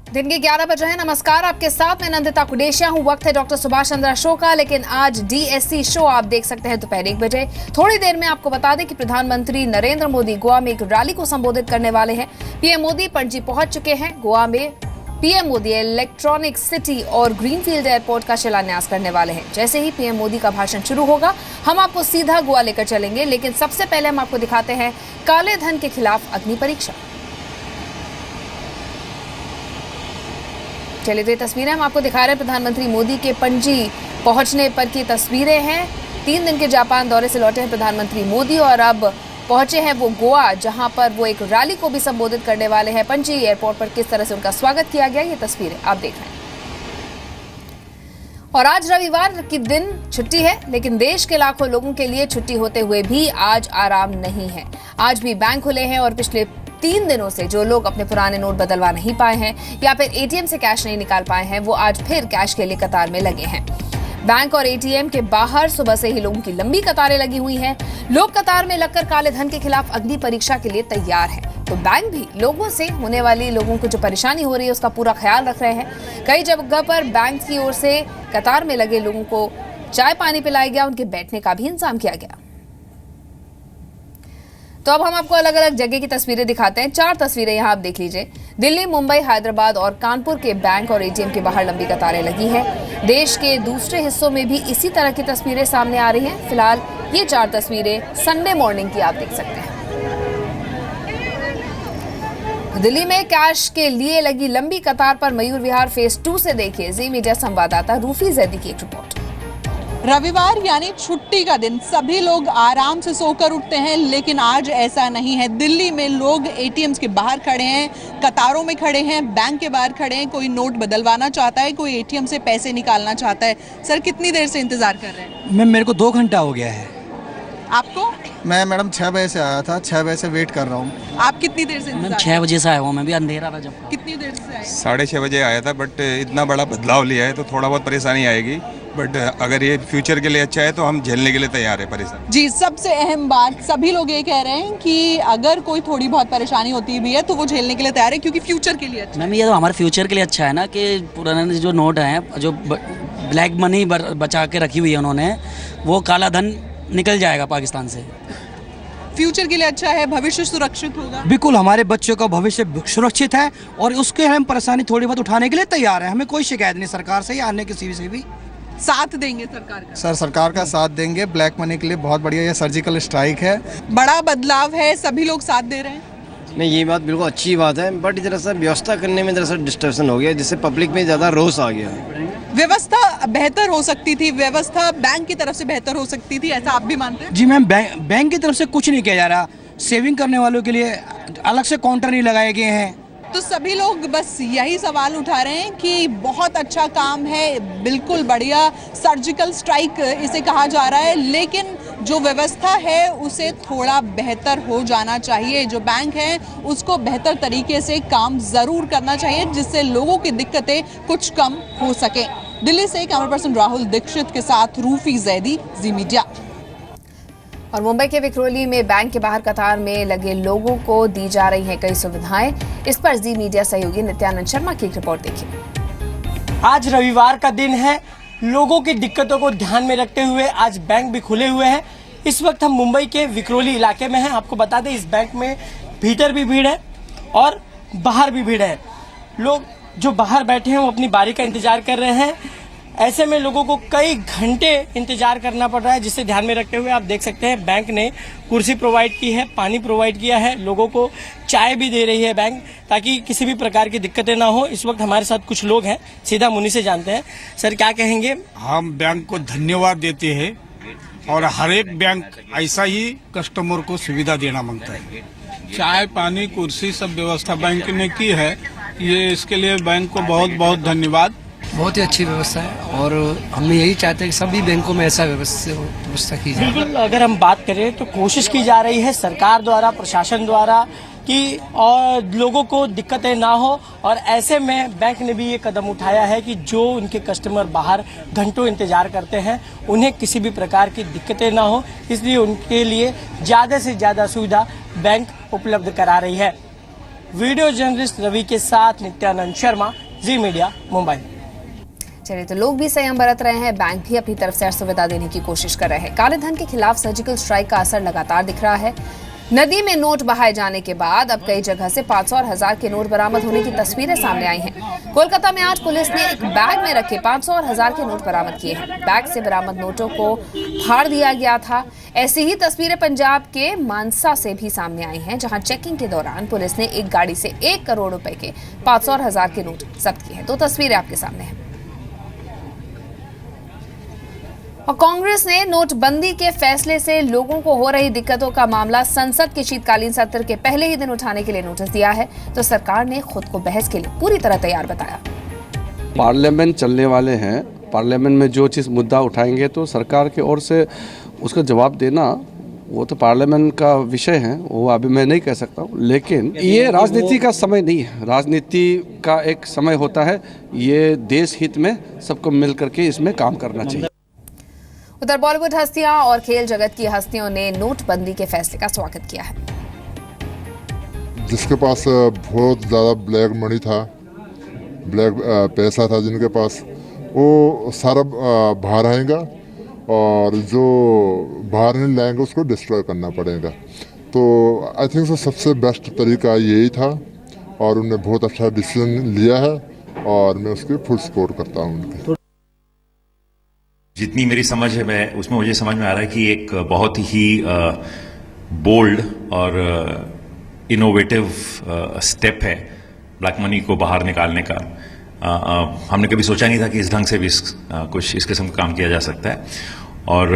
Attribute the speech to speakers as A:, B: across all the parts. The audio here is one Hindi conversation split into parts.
A: दिन के 11 बजे हैं। नमस्कार, आपके साथ मैं नंदिता कुडेशिया हूं। वक्त है डॉक्टर सुभाष चंद्रा शो का, लेकिन आज डीएससी शो आप देख सकते हैं दोपहर 1 बजे। थोड़ी देर में आपको बता दें कि प्रधानमंत्री नरेंद्र मोदी गोवा में एक रैली को संबोधित करने वाले हैं। पीएम मोदी पणजी पहुंच चुके हैं। गोवा में पीएम मोदी इलेक्ट्रॉनिक सिटी और ग्रीनफील्ड एयरपोर्ट का शिलान्यास करने वाले हैं। जैसे ही पीएम मोदी का भाषण शुरू होगा, हम आपको सीधा गोवा लेकर चलेंगे, लेकिन सबसे पहले हम आपको दिखाते हैं काले धन के खिलाफ अग्नि परीक्षा। चलिए, तो ये तस्वीरें हम आपको दिखा रहे हैं। प्रधानमंत्री मोदी के पणजी पहुंचने पर की तस्वीरें हैं। 3 दिन के जापान दौरे से लौटे हैं प्रधानमंत्री मोदी और अब पहुंचे हैं वो गोवा, जहां पर वो एक रैली को भी संबोधित करने वाले हैं। पणजी एयरपोर्ट पर किस तरह से उनका स्वागत किया गया, ये तस्वीरें आप देख रहे हैं। और आज रविवार की दिन छुट्टी है, लेकिन देश के लाखों लोगों के लिए छुट्टी होते हुए भी आज आराम नहीं है। आज भी बैंक खुले हैं और पिछले 3 दिनों से जो लोग अपने पुराने नोट बदलवा नहीं पाए हैं या फिर एटीएम से कैश नहीं निकाल पाए हैं, वो आज फिर कैश के लिए कतार में लगे हैं। बैंक और एटीएम के बाहर सुबह से ही लोगों की लंबी कतारें लगी हुई हैं। लोग कतार में लगकर काले धन के खिलाफ अग्नि परीक्षा के लिए तैयार हैं। तो बैंक भी लोगों से होने वाली लोगों को जो परेशानी हो रही है उसका पूरा ख्याल रख रहे हैं। कई जगह पर बैंक की ओर से कतार में लगे लोगों को चाय पानी पिलाया गया, उनके बैठने का भी इंतजाम किया गया। तो अब हम आपको अलग अलग जगह की तस्वीरें दिखाते हैं। 4 तस्वीरें यहाँ आप देख लीजिए। दिल्ली, मुंबई, हैदराबाद और कानपुर के बैंक और एटीएम के बाहर लंबी कतारें लगी है। देश के दूसरे हिस्सों में भी इसी तरह की तस्वीरें सामने आ रही हैं। फिलहाल ये 4 तस्वीरें संडे मॉर्निंग की आप देख सकते हैं। दिल्ली में कैश के लिए लगी लंबी कतार पर मयूर विहार फेज 2 से देखिए जी मीडिया संवाददाता रूफी जैदी की एक रिपोर्ट।
B: रविवार यानी छुट्टी का दिन, सभी लोग आराम से सोकर उठते हैं, लेकिन आज ऐसा नहीं है। दिल्ली में लोग एटीएम्स के बाहर खड़े हैं, कतारों में खड़े हैं, बैंक के बाहर खड़े हैं। कोई नोट बदलवाना चाहता है, कोई एटीएम से पैसे निकालना चाहता है। सर, कितनी देर से इंतजार कर रहे हैं?
C: मैम, मेरे को 2 घंटा हो गया है।
B: आपको?
D: मैं मैडम 6 बजे से आया था, 6 बजे से वेट कर रहा हूँ।
B: आप कितनी देर से इंतजार?
C: 6 बजे से आया हूँ, मैं भी अंधेरा था जब।
B: कितनी देर से आए?
E: 6:30 बजे आया था, बट इतना बड़ा बदलाव लिया है तो थोड़ा बहुत परेशानी आएगी, बट अगर ये फ्यूचर के लिए अच्छा है तो हम झेलने के लिए तैयार है परेशानी।
B: जी, सबसे अहम बात, सभी लोग ये कह रहे हैं कि अगर कोई थोड़ी बहुत परेशानी होती भी है तो वो झेलने के लिए तैयार है, क्योंकि फ्यूचर के लिए अच्छा।
C: मैम, ये तो हमारे फ्यूचर के लिए अच्छा है ना कि पुराने जो नोट हैं, जो ब्लैक मनी बचा के रखी हुई है उन्होंने, वो काला धन निकल जाएगा पाकिस्तान से।
B: फ्यूचर के लिए अच्छा है, भविष्य सुरक्षित होगा।
C: बिल्कुल, हमारे बच्चों का भविष्य सुरक्षित है और उसके हम परेशानी थोड़ी बहुत उठाने के लिए तैयार है। हमें कोई शिकायत नहीं सरकार से या अन्य किसी से भी।
B: साथ देंगे सरकार का?
D: सर, सरकार का साथ देंगे। ब्लैक मनी के लिए बहुत बढ़िया ये सर्जिकल स्ट्राइक है।
B: बड़ा बदलाव है, सभी लोग साथ दे रहे हैं।
F: नहीं, ये बात बिल्कुल अच्छी बात है, बट जरा सा व्यवस्था करने में जरा सा डिस्टर्बेंस हो गया, जिससे पब्लिक में ज़्यादा रोष आ गया।
B: व्यवस्था बेहतर हो सकती थी, व्यवस्था बैंक की तरफ से बेहतर हो सकती थी, ऐसा आप भी मानते हैं?
C: जी मैम, बैंक की तरफ से कुछ नहीं किया जा रहा। सेविंग करने वालों के लिए अलग से काउंटर नहीं लगाए गए हैं।
B: तो सभी लोग बस यही सवाल उठा रहे हैं कि बहुत अच्छा काम है, बिल्कुल बढ़िया सर्जिकल स्ट्राइक इसे कहा जा रहा है, लेकिन जो व्यवस्था है उसे थोड़ा बेहतर हो जाना चाहिए। जो बैंक है उसको बेहतर तरीके से काम जरूर करना चाहिए, जिससे लोगों की दिक्कतें कुछ कम हो सके। दिल्ली से कैमरा पर्सन राहुल दीक्षित के साथ रूफी जैदी, जी मीडिया।
A: और मुंबई के विक्रोली में बैंक के बाहर कतार में लगे लोगों को दी जा रही हैं कई सुविधाएं। इस पर जी मीडिया सहयोगी नित्यानंद शर्मा की एक रिपोर्ट देखिए।
G: आज रविवार का दिन है, लोगों की दिक्कतों को ध्यान में रखते हुए आज बैंक भी खुले हुए हैं। इस वक्त हम मुंबई के विक्रोली इलाके में हैं। आपको बता दें, इस बैंक में भीतर भी भीड़ है और बाहर भी भीड़ है। लोग जो बाहर बैठे हैं वो अपनी बारी का इंतजार कर रहे हैं। ऐसे में लोगों को कई घंटे इंतजार करना पड़ रहा है, जिसे ध्यान में रखते हुए आप देख सकते हैं बैंक ने कुर्सी प्रोवाइड की है, पानी प्रोवाइड किया है, लोगों को चाय भी दे रही है बैंक, ताकि किसी भी प्रकार की दिक्कतें ना हो। इस वक्त हमारे साथ कुछ लोग हैं, सीधा मुनि से जानते हैं। सर, क्या कहेंगे?
H: हम बैंक को धन्यवाद देते हैं और हर एक बैंक ऐसा ही कस्टमर को सुविधा देना मांगता है। चाय पानी कुर्सी सब व्यवस्था बैंक ने की है, ये इसके लिए बैंक को बहुत बहुत धन्यवाद।
I: बहुत ही अच्छी व्यवस्था है और हम यही चाहते हैं कि सभी बैंकों में ऐसा व्यवस्था की जाए।
G: बिल्कुल, अगर हम बात करें तो कोशिश की जा रही है सरकार द्वारा, प्रशासन द्वारा, कि और लोगों को दिक्कतें ना हो, और ऐसे में बैंक ने भी ये कदम उठाया है कि जो उनके कस्टमर बाहर घंटों इंतजार करते हैं उन्हें किसी भी प्रकार की दिक्कतें ना हो, इसलिए उनके लिए ज़्यादा से ज़्यादा सुविधा बैंक उपलब्ध करा रही है। वीडियो जर्नलिस्ट रवि के साथ नित्यानंद शर्मा, जी मीडिया, मुंबई।
A: चलिए, तो लोग भी संयम बरत रहे हैं, बैंक भी अपनी तरफ से सुविधा देने की कोशिश कर रहे हैं। काले धन के खिलाफ सर्जिकल स्ट्राइक का असर लगातार दिख रहा है। नदी में नोट बहाए जाने के बाद अब कई जगह से 500 और 1000 के नोट बरामद होने की तस्वीरें सामने आई हैं। कोलकाता में आज पुलिस ने एक बैग में रखे 500 और 1000 के नोट बरामद किए हैं। बैग से बरामद नोटों को फाड़ दिया गया था। ऐसी ही तस्वीरें पंजाब के मानसा से भी सामने आई हैं, जहां चेकिंग के दौरान पुलिस ने एक गाड़ी से 1 करोड़ रुपए के 500 और 1000 के नोट जब्त किए हैं। 2 तस्वीरें आपके सामने हैं। और कांग्रेस ने नोटबंदी के फैसले से लोगों को हो रही दिक्कतों का मामला संसद के शीतकालीन सत्र के पहले ही दिन उठाने के लिए नोटिस दिया है, तो सरकार ने खुद को बहस के लिए पूरी तरह तैयार बताया।
J: पार्लियामेंट चलने वाले हैं, पार्लियामेंट में जो चीज़ मुद्दा उठाएंगे तो सरकार की ओर से उसका जवाब देना वो तो पार्लियामेंट का विषय है, वो अभी मैं नहीं कह सकता हूँ। लेकिन ये राजनीति का समय नहीं है, राजनीति का एक समय होता है। ये देश हित में सबको मिल करके इसमें काम करना चाहिए।
A: उधर बॉलीवुड हस्तियां और खेल जगत की हस्तियों ने नोटबंदी के फैसले का स्वागत किया है।
K: जिसके पास बहुत ज़्यादा ब्लैक मनी था, ब्लैक पैसा था जिनके पास, वो सारा बाहर आएगा और जो बाहर नहीं लाएंगे उसको डिस्ट्रॉय करना पड़ेगा। तो आई थिंक सबसे बेस्ट तरीका यही था और उन्होंने बहुत अच्छा डिसीजन लिया है और मैं उसकी फुल सपोर्ट करता हूँ उनकी।
L: जितनी मेरी समझ है, मैं उसमें मुझे समझ में आ रहा है कि एक बहुत ही बोल्ड और इनोवेटिव स्टेप है ब्लैक मनी को बाहर निकालने का। हमने कभी सोचा नहीं था कि इस ढंग से भी कुछ इस किस्म का काम किया जा सकता है। और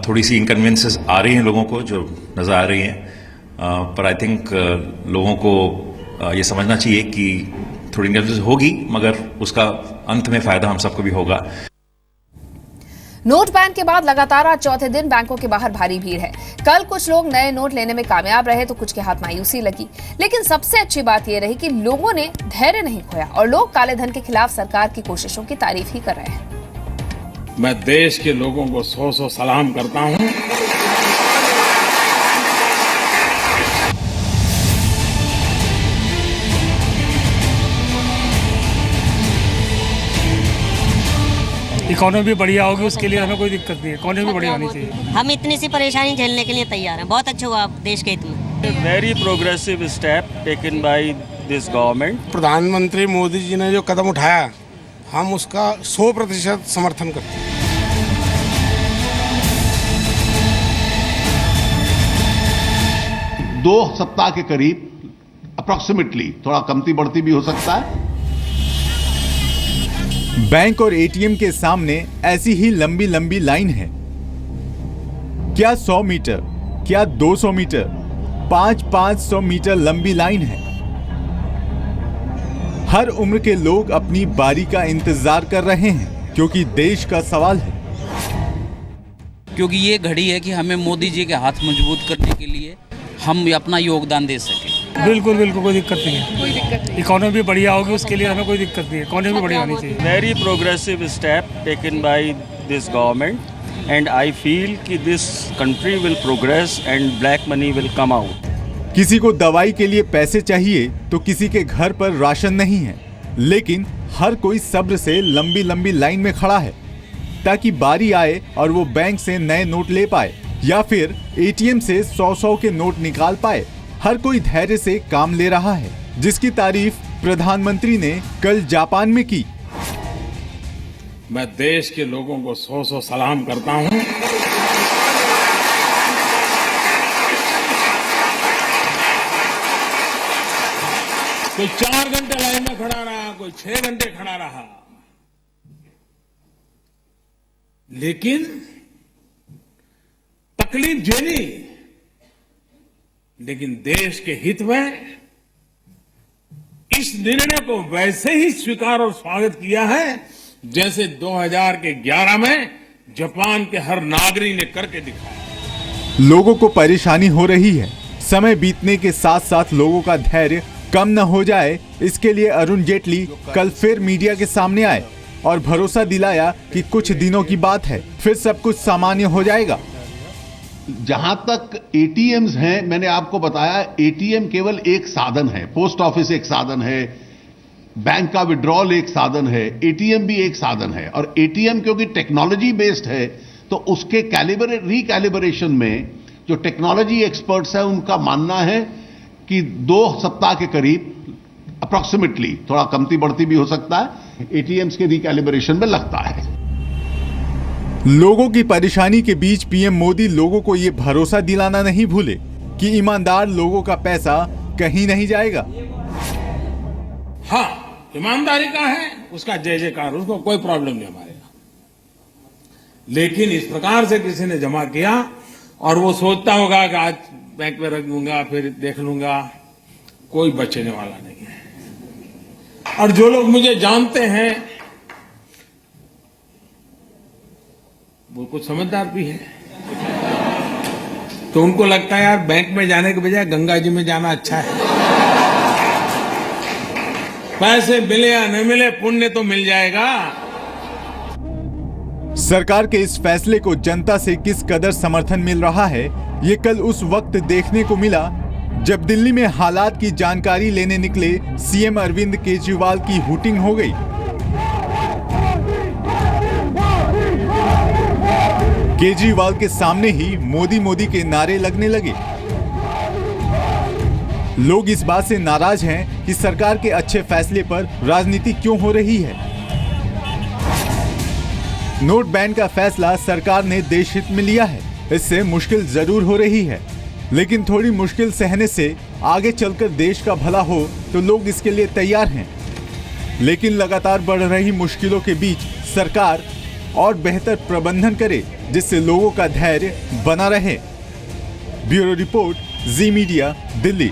L: थोड़ी सी इनकन्वीनियंसेस आ रही हैं लोगों को, जो नज़र आ रही हैं, पर आई थिंक लोगों को ये समझना चाहिए कि थोड़ी इनकन्वीनियंस होगी, मगर उसका अंत में फ़ायदा हम सबको भी होगा।
A: नोट बैन के बाद लगातार आज चौथे दिन बैंकों के बाहर भारी भीड़ है। कल कुछ लोग नए नोट लेने में कामयाब रहे तो कुछ के हाथ मायूसी लगी, लेकिन सबसे अच्छी बात यह रही कि लोगों ने धैर्य नहीं खोया और लोग काले धन के खिलाफ सरकार की कोशिशों की तारीफ ही कर रहे हैं।
H: मैं देश के लोगों को 100 सलाम करता हूं।
I: इकोनॉमी भी बढ़िया होगी, उसके लिए हमें कोई दिक्कत नहीं है। इकोनॉमी भी बढ़िया होनी चाहिए।
M: हम इतनी सी परेशानी झेलने के लिए तैयार हैं। बहुत अच्छा हुआ देश के हित में।
C: Very progressive step taken by this government.
H: प्रधानमंत्री मोदी जी ने जो कदम उठाया, हम उसका 100% समर्थन करते हैं।
N: दो सप्ताह के करीब अप्रोक्सीमेटली, थोड़ा कमती बढ़ती भी हो सकता है।
O: बैंक और एटीएम के सामने ऐसी ही लंबी लंबी लाइन है। क्या 100 मीटर, क्या 200 मीटर, 500 मीटर लंबी लाइन है। हर उम्र के लोग अपनी बारी का इंतजार कर रहे हैं, क्योंकि देश का सवाल है।
C: क्योंकि ये घड़ी है कि हमें मोदी जी के हाथ मजबूत करने के लिए हम अपना योगदान दे सकें।
I: बिल्कुल बिल्कुल, कोई दिक्कत नहीं है। कोई दिक्कत नहीं। इकोनॉमी भी बढ़िया होगी, उसके लिए हमें कोई दिक्कत नहीं है। इकोनॉमी भी बढ़िया होनी चाहिए।
C: Very progressive step taken by this government and I feel कि this country will progress and black money will come out.
O: किसी को दवाई के लिए पैसे चाहिए तो किसी के घर पर राशन नहीं है, लेकिन हर कोई सब्र से लंबी लंबी लाइन में खड़ा है ताकि बारी आए और वो बैंक से नए नोट ले पाए या फिर एटीएम से 100 के नोट निकाल पाए। हर कोई धैर्य से काम ले रहा है, जिसकी तारीफ प्रधानमंत्री ने कल जापान में की।
H: मैं देश के लोगों को 100 सलाम करता हूं। कोई 4 घंटे लाइन में खड़ा रहा, कोई 6 घंटे खड़ा रहा, लेकिन तकलीफ झेली, लेकिन देश के हित में इस निर्णय को वैसे ही स्वीकार और स्वागत किया है जैसे 2011 में जापान के हर नागरिक ने करके दिखाया।
O: लोगों को परेशानी हो रही है। समय बीतने के साथ साथ लोगों का धैर्य कम न हो जाए, इसके लिए अरुण जेटली कल फिर मीडिया के सामने आए और भरोसा दिलाया कि कुछ दिनों की बात है, फिर सब कुछ सामान्य हो जाएगा।
N: जहां तक एटीएम्स हैं, मैंने आपको बताया एटीएम केवल एक साधन है, पोस्ट ऑफिस एक साधन है, बैंक का विड्रॉल एक साधन है, एटीएम भी एक साधन है। और एटीएम क्योंकि टेक्नोलॉजी बेस्ड है तो उसके रिकैलिब्रेशन में जो टेक्नोलॉजी एक्सपर्ट्स हैं उनका मानना है कि 2 सप्ताह के करीब अप्रॉक्सीमेटली, थोड़ा कमती बढ़ती भी हो सकता है, एटीएम्स के रिकैलिब्रेशन में लगता है।
O: लोगों की परेशानी के बीच पीएम मोदी लोगों को ये भरोसा दिलाना नहीं भूले कि ईमानदार लोगों का पैसा कहीं नहीं जाएगा।
H: हाँ, ईमानदारी का है, उसका जय जयकार, उसको कोई प्रॉब्लम नहीं हमारे यहाँ। लेकिन इस प्रकार से किसी ने जमा किया और वो सोचता होगा कि आज बैंक में रख दूंगा फिर देख लूंगा, कोई बचने वाला नहीं है। और जो लोग मुझे जानते हैं वो कुछ समझदार भी है, तो उनको लगता है यार बैंक में जाने के बजाय गंगा जी में जाना अच्छा है। पैसे मिले या न मिले, पुण्य तो मिल जाएगा।
O: सरकार के इस फैसले को जनता से किस कदर समर्थन मिल रहा है, ये कल उस वक्त देखने को मिला जब दिल्ली में हालात की जानकारी लेने निकले सीएम अरविंद केजरीवाल की हूटिंग हो गई। केजरीवाल के सामने ही मोदी मोदी के नारे लगने लगे। लोग इस बात से नाराज हैं कि सरकार के अच्छे फैसले पर राजनीति क्यों हो रही है। नोट बैन का फैसला सरकार ने देश हित में लिया है, इससे मुश्किल जरूर हो रही है, लेकिन थोड़ी मुश्किल सहने से आगे चलकर देश का भला हो तो लोग इसके लिए तैयार हैं। लेकिन लगातार बढ़ रही मुश्किलों के बीच सरकार और बेहतर प्रबंधन करे जिससे लोगों का धैर्य बना रहे। ब्यूरो रिपोर्ट, जी मीडिया, दिल्ली।